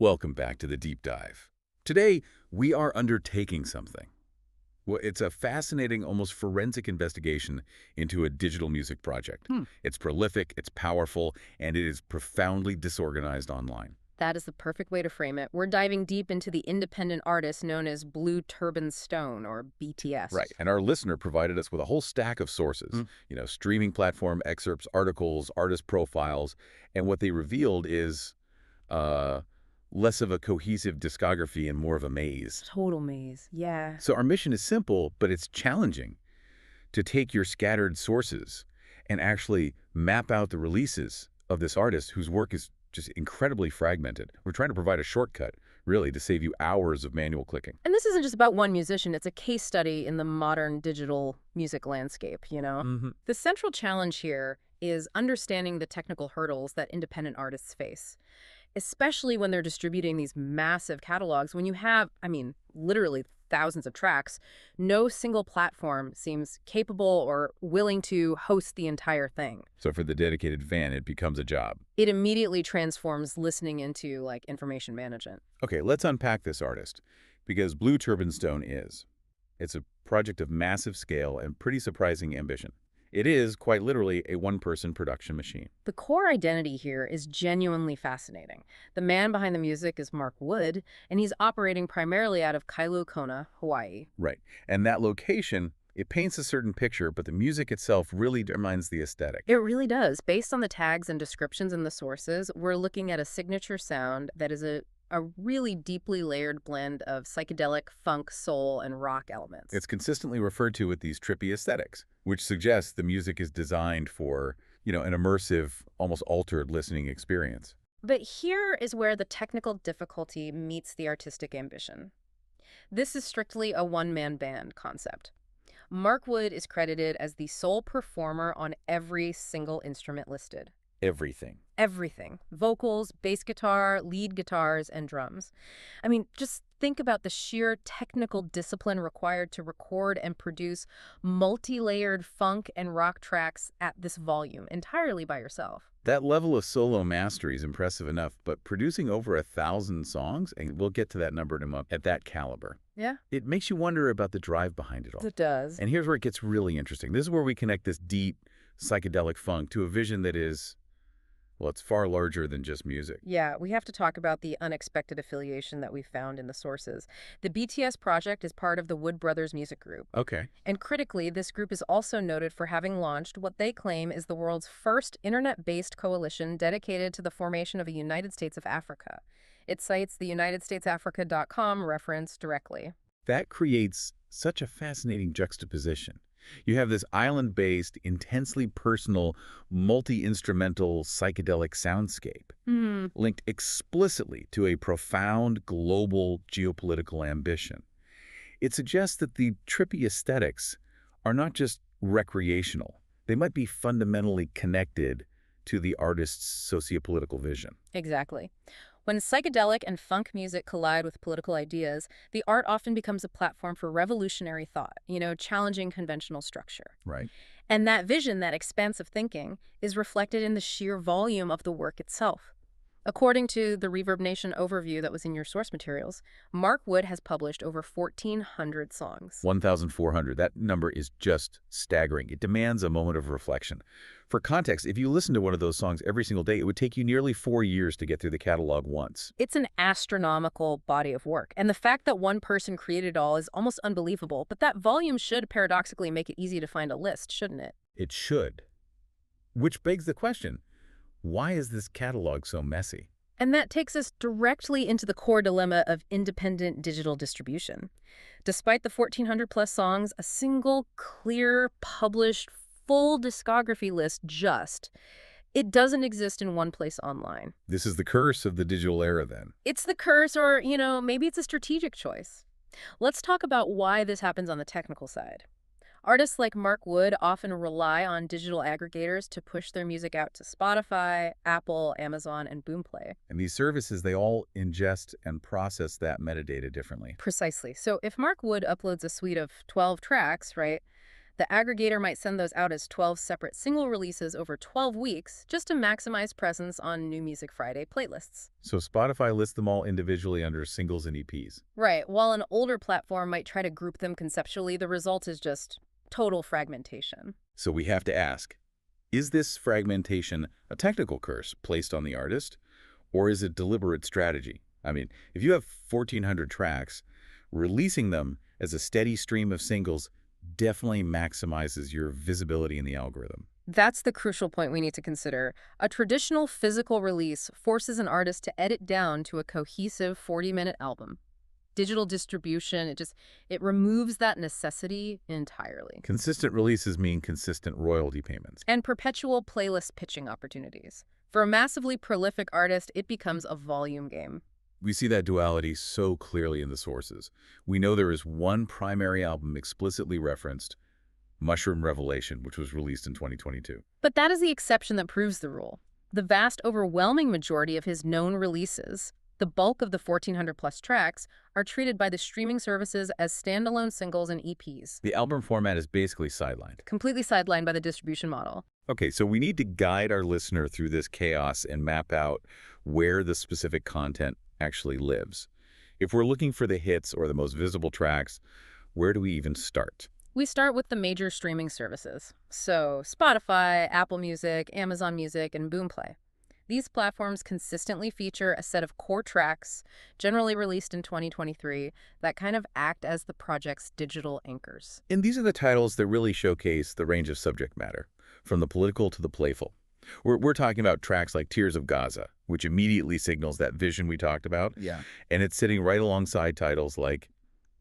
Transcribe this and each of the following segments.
Welcome back to the deep dive. Today, we are undertaking something. Well, it's a fascinating, almost forensic investigation into a digital music project. It's prolific, it's powerful, and it is profoundly disorganized online. That is the perfect way to frame it. We're diving deep into the independent artist known as Blue Turban Stone, or Right. BTS. And our listener provided us with a whole stack of sources, streaming platform excerpts, articles, artist profiles, and what they revealed is uh, less of a cohesive discography and more of a maze. Total maze. Yeah. So our mission is simple, but it's challenging to take your scattered sources and actually map out the releases of this artist whose work is just incredibly fragmented. We're trying to provide a shortcut, really, to save you hours of manual clicking. And this isn't just about one musician, it's a case study in the modern digital music landscape. The central challenge here is understanding the technical hurdles that independent artists face, especially when they're distributing these massive catalogs. When you have, literally thousands of tracks, no single platform seems capable or willing to host the entire thing. So for the dedicated fan, it becomes a job. It immediately transforms listening into, like, information management. Okay, let's unpack this artist, because Blue Turban Stone is. It's a project of massive scale and pretty surprising ambition. It is, quite literally, a one-person production machine. The core identity here is genuinely fascinating. The man behind the music is Mark Wood, and he's operating primarily out of Kailua Kona, Hawaii. Right. And that location, it paints a certain picture, but the music itself really determines the aesthetic. It really does. Based on the tags and descriptions in the sources, we're looking at a signature sound that is a really deeply layered blend of psychedelic, funk, soul, and rock elements. It's consistently referred to with these trippy aesthetics, which suggests the music is designed for, an immersive, almost altered listening experience. But here is where the technical difficulty meets the artistic ambition. This is strictly a one-man band concept. Mark Wood is credited as the sole performer on every single instrument listed. Everything. Everything. Vocals, bass guitar, lead guitars, and drums. Just think about the sheer technical discipline required to record and produce multi-layered funk and rock tracks at this volume entirely by yourself. That level of solo mastery is impressive enough, but producing over 1,000 songs, and we'll get to that number in a moment, at that caliber, Yeah, it makes you wonder about the drive behind it all. it does. And here's where it gets really interesting. This is where we connect this deep psychedelic funk to a vision that is, well, it's far larger than just music. Yeah, we have to talk about the unexpected affiliation that we found in the sources. The BTS project is part of the Wood Brothers Music Group. Okay. And critically, this group is also noted for having launched what they claim is the world's first internet-based coalition dedicated to the formation of a United States of Africa. It cites the UnitedStatesAfrica.com reference directly. That creates such a fascinating juxtaposition. You have this island-based, intensely personal, multi-instrumental psychedelic soundscape linked explicitly to a profound global geopolitical ambition. It suggests that the trippy aesthetics are not just recreational. They might be fundamentally connected to the artist's sociopolitical vision. Exactly. When psychedelic and funk music collide with political ideas, the art often becomes a platform for revolutionary thought, challenging conventional structure. Right. And that vision, that expansive thinking, is reflected in the sheer volume of the work itself. According to the Reverb Nation overview that was in your source materials, Mark Wood has published over 1,400 songs. 1,400. That number is just staggering. It demands a moment of reflection. For context, if you listen to one of those songs every single day, it would take you nearly 4 years to get through the catalog once. It's an astronomical body of work, and the fact that one person created it all is almost unbelievable, but that volume should paradoxically make it easy to find a list, shouldn't it? It should. Which begs the question, why is this catalog so messy? And that takes us directly into the core dilemma of independent digital distribution. Despite the 1,400-plus songs, a single, clear, published, full discography list it doesn't exist in one place online. This is the curse of the digital era, then. It's the curse, or, maybe it's a strategic choice. Let's talk about why this happens on the technical side. Artists like Mark Wood often rely on digital aggregators to push their music out to Spotify, Apple, Amazon, and Boomplay. And these services, they all ingest and process that metadata differently. Precisely. So if Mark Wood uploads a suite of 12 tracks, right, The aggregator might send those out as 12 separate single releases over 12 weeks just to maximize presence on New Music Friday playlists. So Spotify lists them all individually under singles and EPs. Right, while an older platform might try to group them conceptually, the result is just total fragmentation. So we have to ask, is this fragmentation a technical curse placed on the artist, or is it deliberate strategy? I mean, if you have 1,400 tracks, releasing them as a steady stream of singles definitely maximizes your visibility in the algorithm. That's the crucial point we need to consider. A traditional physical release forces an artist to edit down to a cohesive 40-minute album. Digital distribution, it removes that necessity entirely. Consistent releases mean consistent royalty payments. And perpetual playlist pitching opportunities. For a massively prolific artist, it becomes a volume game. We see that duality so clearly in the sources. We know there is one primary album explicitly referenced, Mushroom Revelation, which was released in 2022. But that is the exception that proves the rule. The vast overwhelming majority of his known releases, the bulk of the 1,400-plus tracks, are treated by the streaming services as standalone singles and EPs. The album format is basically sidelined. Completely sidelined by the distribution model. Okay, so we need to guide our listener through this chaos and map out where the specific content actually lives. If we're looking for the hits or the most visible tracks, where do we even start? We start with the major streaming services. So Spotify, Apple Music, Amazon Music, and Boomplay. These platforms consistently feature a set of core tracks, generally released in 2023, that kind of act as the project's digital anchors. And these are the titles that really showcase the range of subject matter, from the political to the playful. We're talking about tracks like Tears of Gaza, which immediately signals that vision we talked about. Yeah. And it's sitting right alongside titles like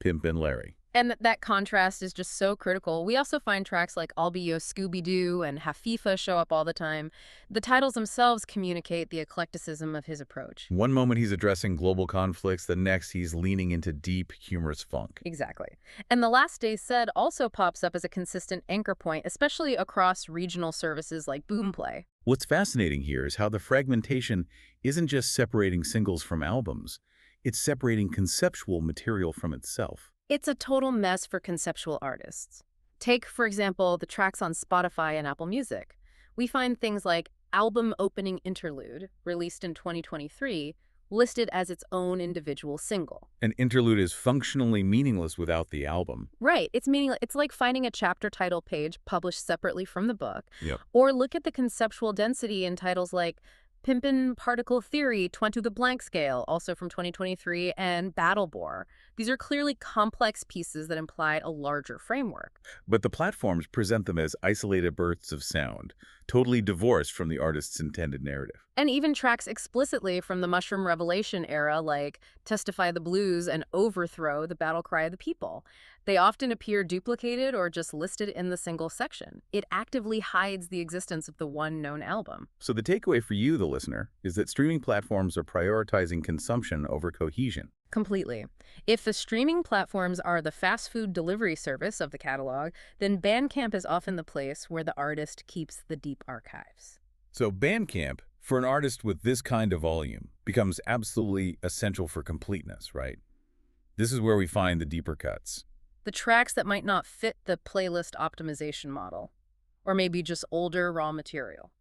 Pimpin' Larry. And that contrast is just so critical. We also find tracks like I'll Be Yo Scooby-Doo and Hafifa show up all the time. The titles themselves communicate the eclecticism of his approach. One moment he's addressing global conflicts, the next he's leaning into deep, humorous funk. Exactly. And The Last Days Said also pops up as a consistent anchor point, especially across regional services like Boomplay. What's fascinating here is how the fragmentation isn't just separating singles from albums. It's separating conceptual material from itself. It's a total mess for conceptual artists. Take, for example, the tracks on Spotify and Apple Music. We find things like Album Opening Interlude, released in 2023, listed as its own individual single. An interlude is functionally meaningless without the album. Right, it's meaningless. It's like finding a chapter title page published separately from the book. Yep. Or look at the conceptual density in titles like Pimpin' Particle Theory, 20 the blank scale, also from 2023, and Battle Bore. These are clearly complex pieces that imply a larger framework. But the platforms present them as isolated bursts of sound, totally divorced from the artist's intended narrative. And even tracks explicitly from the Mushroom Revelation era, like Testify the Blues and Overthrow, the Battle Cry of the People. They often appear duplicated or just listed in the single section. It actively hides the existence of the one known album. So the takeaway for you, the listener, is that streaming platforms are prioritizing consumption over cohesion. Completely. If the streaming platforms are the fast food delivery service of the catalog, then Bandcamp is often the place where the artist keeps the deep archives. So Bandcamp, for an artist with this kind of volume, becomes absolutely essential for completeness, right? This is where we find the deeper cuts. The tracks that might not fit the playlist optimization model, or maybe just older raw material.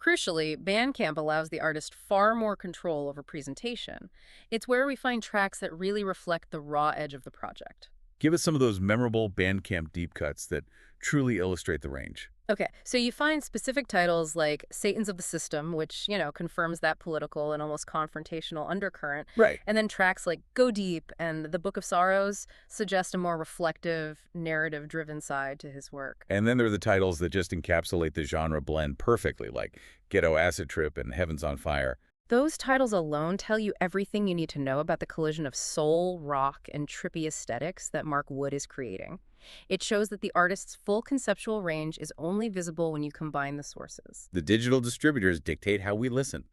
Crucially, Bandcamp allows the artist far more control over presentation. It's where we find tracks that really reflect the raw edge of the project. Give us some of those memorable Bandcamp deep cuts that truly illustrate the range. Okay, so you find specific titles like Satans of the System, which, confirms that political and almost confrontational undercurrent. Right. And then tracks like Go Deep and The Book of Sorrows suggest a more reflective, narrative-driven side to his work. And then there are the titles that just encapsulate the genre blend perfectly, like Ghetto Acid Trip and Heaven's on Fire. Those titles alone tell you everything you need to know about the collision of soul, rock, and trippy aesthetics that Mark Wood is creating. It shows that the artist's full conceptual range is only visible when you combine the sources. The digital distributors dictate how we listen.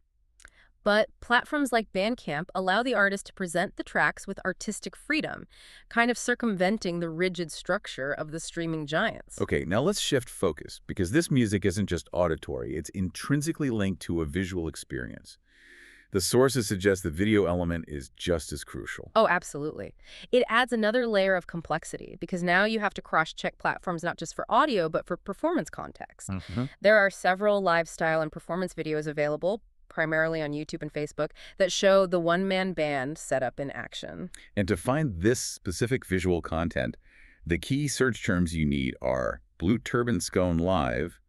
But platforms like Bandcamp allow the artist to present the tracks with artistic freedom, kind of circumventing the rigid structure of the streaming giants. Okay, now let's shift focus, because this music isn't just auditory, it's intrinsically linked to a visual experience. The sources suggest the video element is just as crucial. Oh, absolutely. It adds another layer of complexity because now you have to cross-check platforms not just for audio, but for performance context. Hmm. There are several lifestyle and performance videos available, primarily on YouTube and Facebook, that show the one-man band setup in action. And to find this specific visual content, the key search terms you need are Blue Turban Scone Live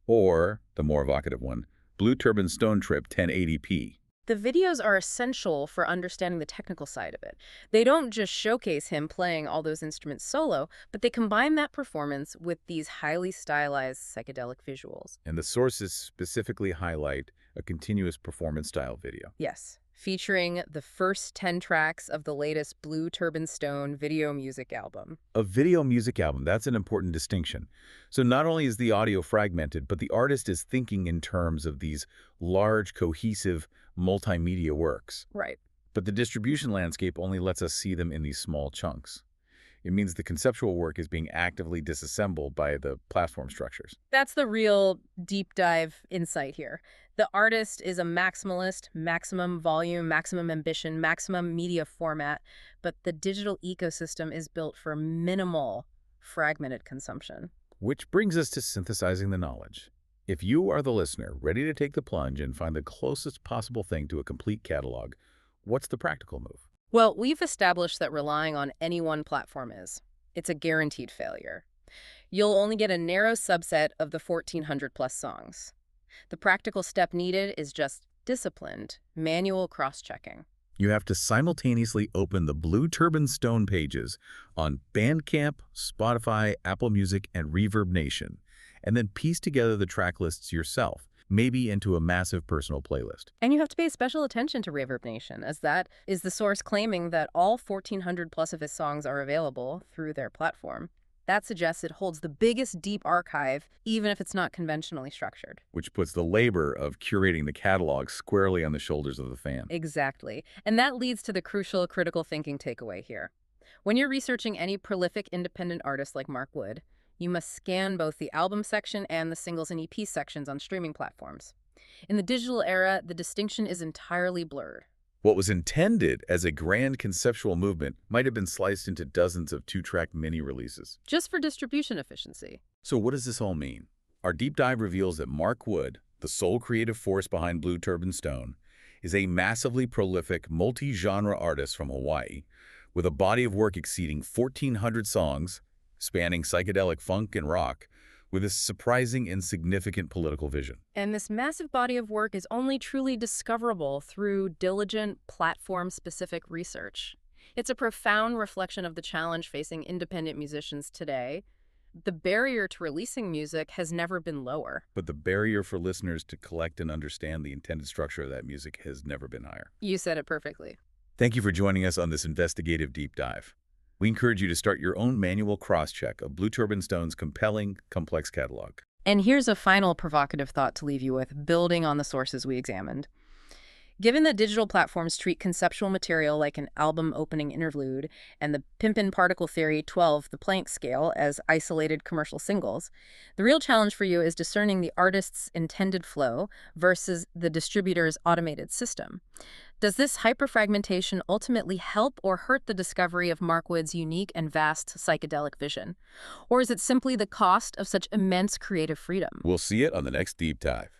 or, the more evocative one, Blue Turban Stone Trip 1080p. The videos are essential for understanding the technical side of it. They don't just showcase him playing all those instruments solo, but they combine that performance with these highly stylized psychedelic visuals. And the sources specifically highlight a continuous performance style video. Yes, featuring the first 10 tracks of the latest Blue Turban Stone video music album. A video music album, that's an important distinction. So not only is the audio fragmented, but the artist is thinking in terms of these large, cohesive, multimedia works. Right. But the distribution landscape only lets us see them in these small chunks. It means the conceptual work is being actively disassembled by the platform structures. That's the real deep dive insight here. The artist is a maximalist, maximum volume, maximum ambition, maximum media format, but the digital ecosystem is built for minimal, fragmented consumption. Which brings us to synthesizing the knowledge. If you are the listener, ready to take the plunge and find the closest possible thing to a complete catalog, what's the practical move? Well, we've established that relying on any one platform it's a guaranteed failure. You'll only get a narrow subset of the 1,400 plus songs. The practical step needed is just disciplined, manual cross-checking. You have to simultaneously open the Blue Turban Stone pages on Bandcamp, Spotify, Apple Music, and Reverb Nation, and then piece together the track lists yourself, maybe into a massive personal playlist. And you have to pay special attention to Reverb Nation, as that is the source claiming that all 1,400 plus of his songs are available through their platform. That suggests it holds the biggest deep archive, even if it's not conventionally structured. Which puts the labor of curating the catalog squarely on the shoulders of the fan. Exactly. And that leads to the crucial critical thinking takeaway here. When you're researching any prolific independent artist like Mark Wood, you must scan both the album section and the singles and EP sections on streaming platforms. In the digital era, the distinction is entirely blurred. What was intended as a grand conceptual movement might have been sliced into dozens of two-track mini-releases. Just for distribution efficiency. So what does this all mean? Our deep dive reveals that Mark Wood, the sole creative force behind Blue Turban Stone, is a massively prolific, multi-genre artist from Hawaii, with a body of work exceeding 1,400 songs, spanning psychedelic funk and rock, with a surprising and significant political vision. And this massive body of work is only truly discoverable through diligent, platform-specific research. It's a profound reflection of the challenge facing independent musicians today. The barrier to releasing music has never been lower. But the barrier for listeners to collect and understand the intended structure of that music has never been higher. You said it perfectly. Thank you for joining us on this investigative deep dive. We encourage you to start your own manual cross-check of Blue Turban Stone's compelling, complex catalog. And here's a final provocative thought to leave you with, building on the sources we examined. Given that digital platforms treat conceptual material like an album opening interlude and the Pimpin particle theory 12, the Planck scale, as isolated commercial singles, the real challenge for you is discerning the artist's intended flow versus the distributor's automated system. Does this hyperfragmentation ultimately help or hurt the discovery of Mark Wood's unique and vast psychedelic vision? Or is it simply the cost of such immense creative freedom? We'll see it on the next deep dive.